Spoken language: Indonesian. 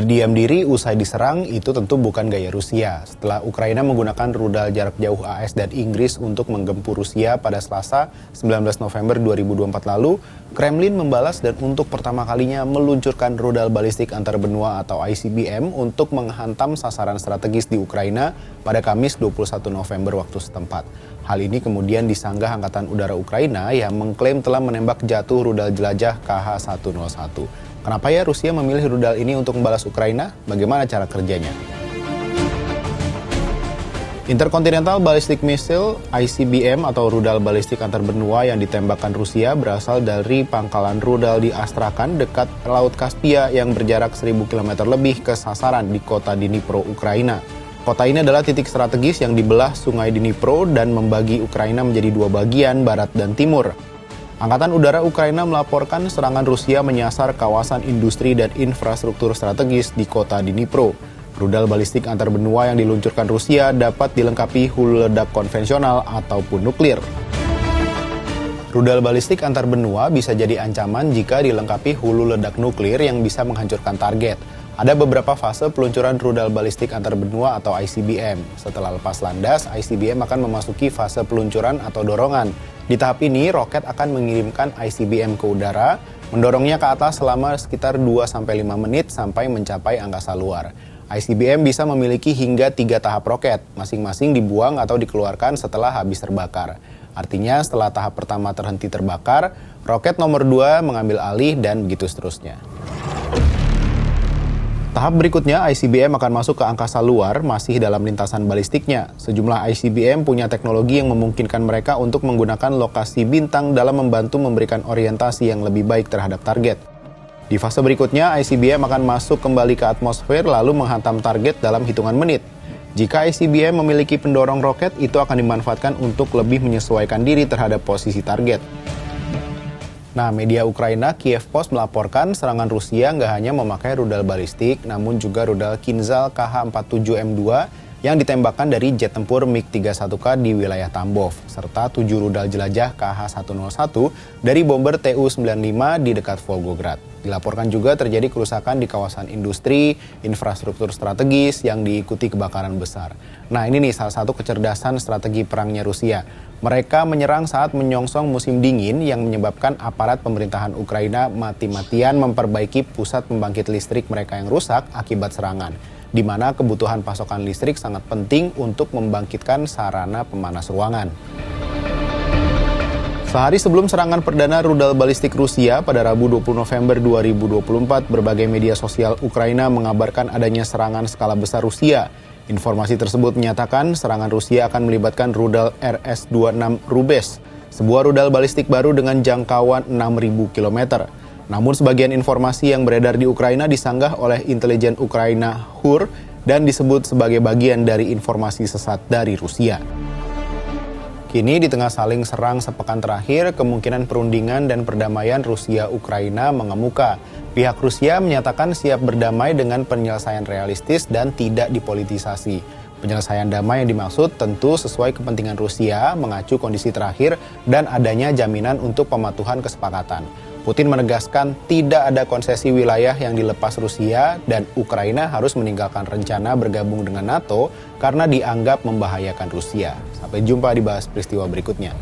Berdiam diri usai diserang itu tentu bukan gaya Rusia. Setelah Ukraina menggunakan rudal jarak jauh AS dan Inggris untuk menggempur Rusia pada Selasa 19 November 2024 lalu, Kremlin membalas dan untuk pertama kalinya meluncurkan rudal balistik antar benua atau ICBM untuk menghantam sasaran strategis di Ukraina pada Kamis 21 November waktu setempat. Hal ini kemudian disanggah Angkatan Udara Ukraina yang mengklaim telah menembak jatuh rudal jelajah KH-101. Kenapa ya Rusia memilih rudal ini untuk membalas Ukraina? Bagaimana cara kerjanya? Intercontinental Ballistic Missile (ICBM) atau rudal balistik antar benua yang ditembakkan Rusia berasal dari pangkalan rudal di Astrakhan dekat Laut Kaspia yang berjarak 1.000 km lebih ke sasaran di kota Dnipro, Ukraina. Kota ini adalah titik strategis yang dibelah sungai Dnipro dan membagi Ukraina menjadi dua bagian, barat dan timur. Angkatan Udara Ukraina melaporkan serangan Rusia menyasar kawasan industri dan infrastruktur strategis di kota Dnipro. Rudal balistik antar benua yang diluncurkan Rusia dapat dilengkapi hulu ledak konvensional ataupun nuklir. Rudal balistik antar benua bisa jadi ancaman jika dilengkapi hulu ledak nuklir yang bisa menghancurkan target. Ada beberapa fase peluncuran rudal balistik antar benua atau ICBM. Setelah lepas landas, ICBM akan memasuki fase peluncuran atau dorongan. Di tahap ini, roket akan mengirimkan ICBM ke udara, mendorongnya ke atas selama sekitar 2-5 menit sampai mencapai angkasa luar. ICBM bisa memiliki hingga 3 tahap roket, masing-masing dibuang atau dikeluarkan setelah habis terbakar. Artinya, setelah tahap pertama terhenti terbakar, roket nomor 2 mengambil alih dan begitu seterusnya. Tahap berikutnya, ICBM akan masuk ke angkasa luar masih dalam lintasan balistiknya. Sejumlah ICBM punya teknologi yang memungkinkan mereka untuk menggunakan lokasi bintang dalam membantu memberikan orientasi yang lebih baik terhadap target. Di fase berikutnya, ICBM akan masuk kembali ke atmosfer lalu menghantam target dalam hitungan menit. Jika ICBM memiliki pendorong roket, itu akan dimanfaatkan untuk lebih menyesuaikan diri terhadap posisi target. Nah, media Ukraina Kiev Post melaporkan serangan Rusia nggak hanya memakai rudal balistik, namun juga rudal Kinzhal KH-47M2 yang ditembakkan dari jet tempur MiG-31K di wilayah Tambov, serta 7 rudal jelajah KH-101 dari bomber Tu-95 di dekat Volgograd. Dilaporkan juga terjadi kerusakan di kawasan industri, infrastruktur strategis yang diikuti kebakaran besar. Nah, ini nih salah satu kecerdasan strategi perangnya Rusia. Mereka menyerang saat menyongsong musim dingin yang menyebabkan aparat pemerintahan Ukraina mati-matian memperbaiki pusat pembangkit listrik mereka yang rusak akibat serangan, di mana kebutuhan pasokan listrik sangat penting untuk membangkitkan sarana pemanas ruangan. Sehari sebelum serangan perdana rudal balistik Rusia pada Rabu 20 November 2024, berbagai media sosial Ukraina mengabarkan adanya serangan skala besar Rusia. Informasi tersebut menyatakan serangan Rusia akan melibatkan rudal RS-26 Rubez, sebuah rudal balistik baru dengan jangkauan 6.000 km. Namun sebagian informasi yang beredar di Ukraina disanggah oleh intelijen Ukraina HUR dan disebut sebagai bagian dari informasi sesat dari Rusia. Kini di tengah saling serang sepekan terakhir, kemungkinan perundingan dan perdamaian Rusia-Ukraina mengemuka. Pihak Rusia menyatakan siap berdamai dengan penyelesaian realistis dan tidak dipolitisasi. Penyelesaian damai yang dimaksud tentu sesuai kepentingan Rusia, mengacu kondisi terakhir dan adanya jaminan untuk pematuhan kesepakatan. Putin menegaskan tidak ada konsesi wilayah yang dilepas Rusia dan Ukraina harus meninggalkan rencana bergabung dengan NATO karena dianggap membahayakan Rusia. Sampai jumpa di Bahas Peristiwa berikutnya.